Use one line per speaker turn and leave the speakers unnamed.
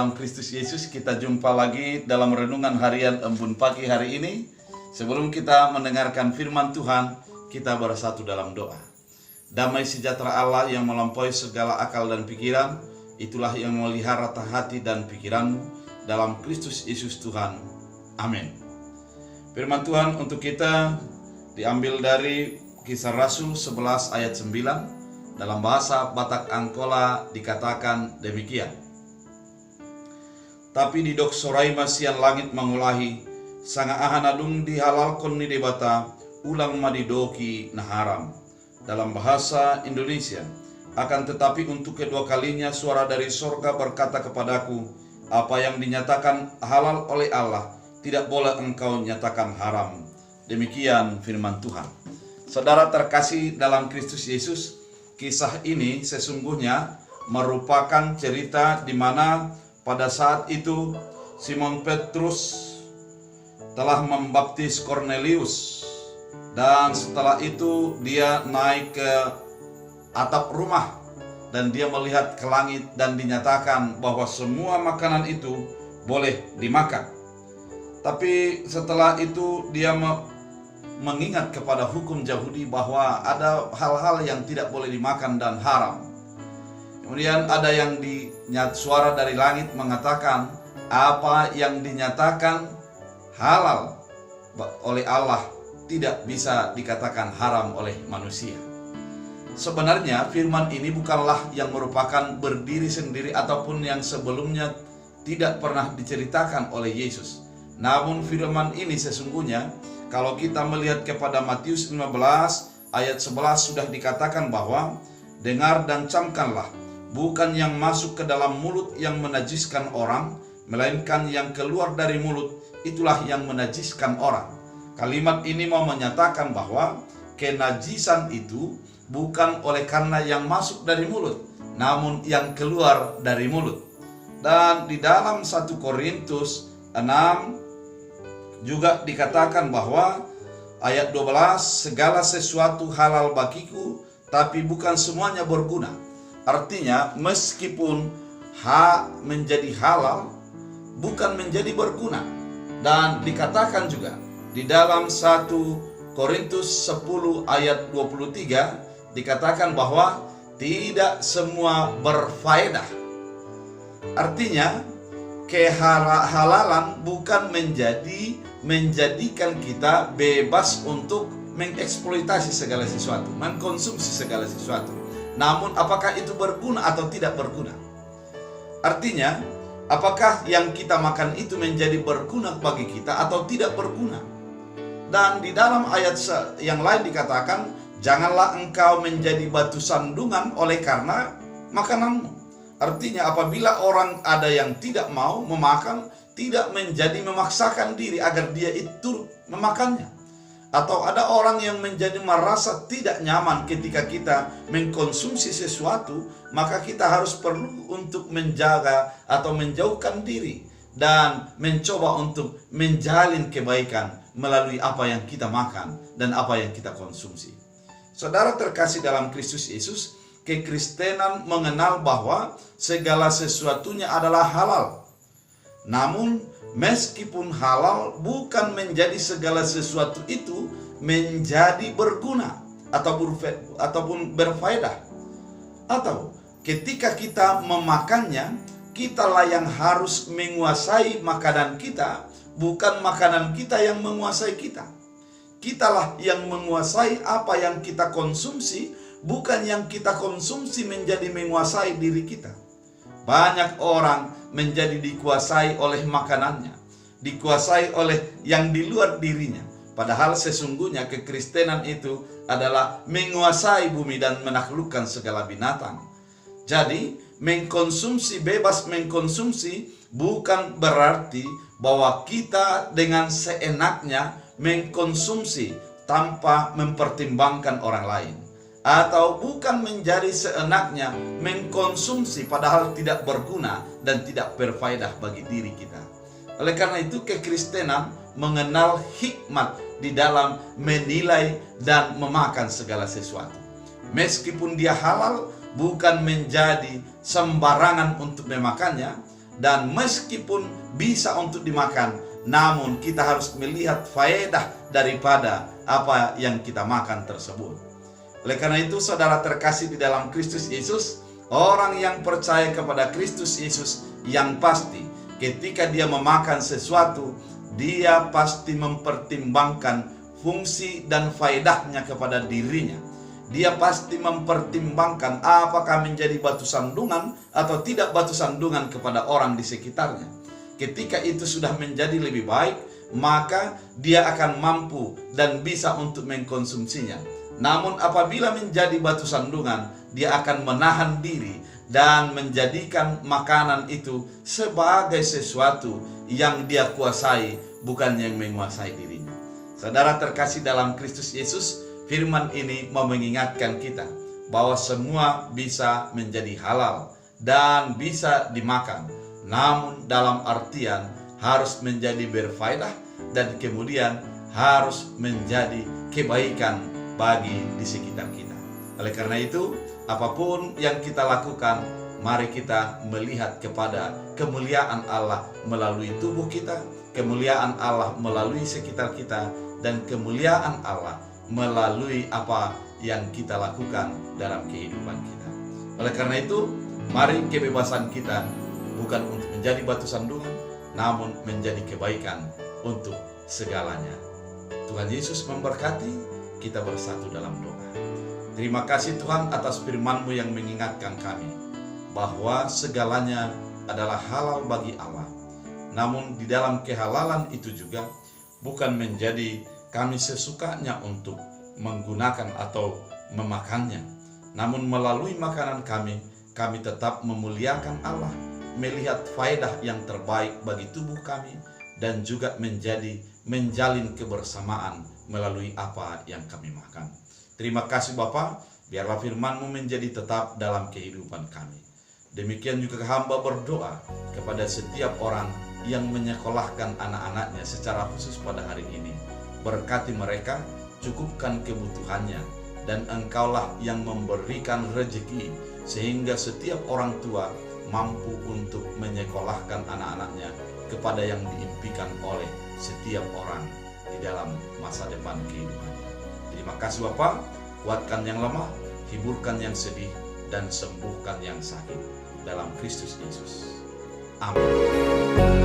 dalam Kristus Yesus, kita jumpa lagi dalam renungan harian Embun Pagi hari ini. Sebelum kita mendengarkan firman Tuhan, kita bersatu dalam doa. Damai sejahtera Allah yang melampaui segala akal dan pikiran, itulah yang memelihara hati dan pikiranmu dalam Kristus Yesus Tuhan. Amin. Firman Tuhan untuk kita diambil dari Kisah Rasul 11 ayat 9. Dalam bahasa Batak Angkola dikatakan demikian. Tapi di dok sorai masian langit mangulahi, sanga ahanadung dihalalkon ni debata, ulang madidoki naharam. Dalam bahasa Indonesia, akan tetapi untuk kedua kalinya suara dari sorga berkata kepadaku, apa yang dinyatakan halal oleh Allah, tidak boleh engkau nyatakan haram. Demikian firman Tuhan. Saudara terkasih dalam Kristus Yesus, kisah ini sesungguhnya merupakan cerita di mana pada saat itu Simon Petrus telah membaptis Kornelius, dan setelah itu dia naik ke atap rumah dan dia melihat ke langit dan dinyatakan bahwa semua makanan itu boleh dimakan. Tapi setelah itu dia mengingat kepada hukum Yahudi bahwa ada hal-hal yang tidak boleh dimakan dan haram. Kemudian ada yang suara dari langit mengatakan apa yang dinyatakan halal oleh Allah tidak bisa dikatakan haram oleh manusia. Sebenarnya firman ini bukanlah yang merupakan berdiri sendiri ataupun yang sebelumnya tidak pernah diceritakan oleh Yesus. Namun firman ini sesungguhnya kalau kita melihat kepada Matius 15 ayat 11 sudah dikatakan bahwa dengar dan camkanlah, bukan yang masuk ke dalam mulut yang menajiskan orang, melainkan yang keluar dari mulut, itulah yang menajiskan orang. Kalimat ini mau menyatakan bahwa kenajisan itu bukan oleh karena yang masuk dari mulut, namun yang keluar dari mulut. Dan di dalam 1 Korintus 6 juga dikatakan bahwa ayat 12, segala sesuatu halal bagiku, tapi bukan semuanya berguna. Artinya meskipun menjadi halal, bukan menjadi berguna. Dan dikatakan juga di dalam 1 Korintus 10 ayat 23 dikatakan bahwa tidak semua berfaedah. Artinya kehalalan bukan menjadikan kita bebas untuk mengeksploitasi segala sesuatu, mengkonsumsi segala sesuatu. Namun apakah itu berguna atau tidak berguna? Artinya, apakah yang kita makan itu menjadi berguna bagi kita atau tidak berguna? Dan di dalam ayat yang lain dikatakan, janganlah engkau menjadi batu sandungan oleh karena makananmu. Artinya apabila orang ada yang tidak mau memakan, tidak menjadi memaksakan diri agar dia itu memakannya. Atau ada orang yang menjadi merasa tidak nyaman ketika kita mengkonsumsi sesuatu, maka kita harus perlu untuk menjaga atau menjauhkan diri dan mencoba untuk menjalin kebaikan melalui apa yang kita makan dan apa yang kita konsumsi. Saudara terkasih dalam Kristus Yesus, kekristenan mengenal bahwa segala sesuatunya adalah halal. Namun meskipun halal bukan menjadi segala sesuatu itu menjadi berguna ataupun berfaedah. Atau ketika kita memakannya, kitalah yang harus menguasai makanan kita, bukan makanan kita yang menguasai kita. Kitalah yang menguasai apa yang kita konsumsi, bukan yang kita konsumsi menjadi menguasai diri kita. Banyak orang menjadi dikuasai oleh makanannya, dikuasai oleh yang di luar dirinya. Padahal sesungguhnya kekristenan itu adalah menguasai bumi dan menaklukkan segala binatang. Jadi bebas mengkonsumsi bukan berarti bahwa kita dengan seenaknya mengkonsumsi tanpa mempertimbangkan orang lain. Atau bukan menjadi seenaknya mengkonsumsi padahal tidak berguna dan tidak berfaedah bagi diri kita. Oleh karena itu kekristenan mengenal hikmat di dalam menilai dan memakan segala sesuatu. Meskipun dia halal, bukan menjadi sembarangan untuk memakannya, dan meskipun bisa untuk dimakan, namun kita harus melihat faedah daripada apa yang kita makan tersebut. Oleh karena itu, saudara terkasih di dalam Kristus Yesus, orang yang percaya kepada Kristus Yesus yang pasti ketika dia memakan sesuatu, dia pasti mempertimbangkan fungsi dan faedahnya kepada dirinya. Dia pasti mempertimbangkan apakah menjadi batu sandungan atau tidak batu sandungan kepada orang di sekitarnya. Ketika itu sudah menjadi lebih baik, maka dia akan mampu dan bisa untuk mengkonsumsinya. Namun apabila menjadi batu sandungan, dia akan menahan diri dan menjadikan makanan itu sebagai sesuatu yang dia kuasai, bukan yang menguasai dirinya. Saudara terkasih dalam Kristus Yesus, firman ini mau mengingatkan kita bahwa semua bisa menjadi halal dan bisa dimakan, namun dalam artian harus menjadi berfaedah dan kemudian harus menjadi kebaikan bagi di sekitar kita. Oleh karena itu, apapun yang kita lakukan, mari kita melihat kepada kemuliaan Allah melalui tubuh kita, kemuliaan Allah melalui sekitar kita, dan kemuliaan Allah melalui apa yang kita lakukan dalam kehidupan kita. Oleh karena itu, mari kebebasan kita bukan untuk menjadi batu sandungan, namun menjadi kebaikan untuk segalanya. Tuhan Yesus memberkati. Kita bersatu dalam doa. Terima kasih Tuhan atas firman-Mu yang mengingatkan kami bahwa segalanya adalah halal bagi Allah. Namun di dalam kehalalan itu juga bukan menjadi kami sesukanya untuk menggunakan atau memakannya. Namun melalui makanan kami tetap memuliakan Allah, melihat faedah yang terbaik bagi tubuh kami, dan juga menjalin kebersamaan melalui apa yang kami makan. Terima kasih Bapa, biarlah firman-Mu menjadi tetap dalam kehidupan kami. Demikian juga hamba berdoa kepada setiap orang yang menyekolahkan anak-anaknya secara khusus pada hari ini. Berkati mereka, cukupkan kebutuhannya, dan Engkaulah yang memberikan rezeki sehingga setiap orang tua mampu untuk menyekolahkan anak-anaknya kepada yang diimpikan oleh setiap orang di dalam masa depan kehidupannya. Terima kasih Bapa, kuatkan yang lemah, hiburkan yang sedih, dan sembuhkan yang sakit dalam Kristus Yesus. Amin.